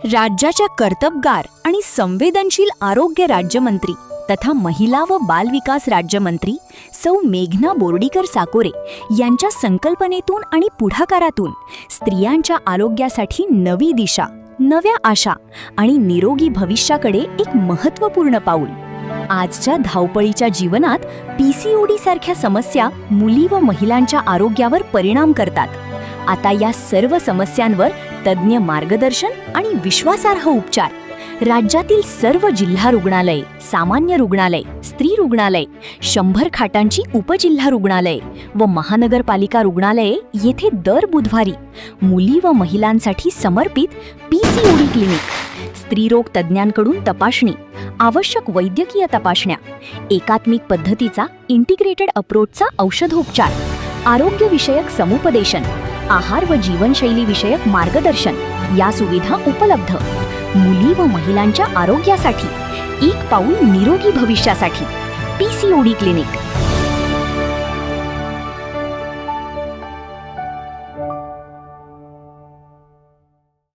राज्याच्या कर्तबगार आणि संवेदनशील आरोग्य राज्यमंत्री तथा महिला व बालविकास राज्यमंत्री सौ मेघना बोर्डीकर साकोरे यांच्या संकल्पनेतून आणि पुढाकारातून स्त्रियांच्या आरोग्यासाठी नवी दिशा, नव्या आशा आणि निरोगी भविष्याकडे एक महत्त्वपूर्ण पाऊल. आजच्या धावपळीच्या जीवनात PCOD सारख्या समस्या मुली व महिलांच्या आरोग्यावर परिणाम करतात. आता या सर्व समस्यांवर तज्ञ मार्गदर्शन आणि विश्वासार्ह उपचार राज्यातील सर्व जिल्हा रुग्णालये, सामान्य रुग्णालय, स्त्री रुग्णालय, 100 खाटांची उपजिल्हा रुग्णालये व महानगरपालिका रुग्णालये येथे दर बुधवारी मुली व महिलांसाठी समर्पित PCOD क्लिनिक, स्त्रीरोग तज्ज्ञांकडून तपासणी, आवश्यक वैद्यकीय तपासण्या, एकात्मिक पद्धतीचा इंटिग्रेटेड अप्रोचचा औषधोपचार, आरोग्यविषयक समुपदेशन, आहार व जीवनशैली विषयक मार्गदर्शन या सुविधा उपलब्ध. मुली व महिलांच्या आरोग्यासाठी एक पाऊल निरोगी भविष्यासाठी PCOD क्लिनिक.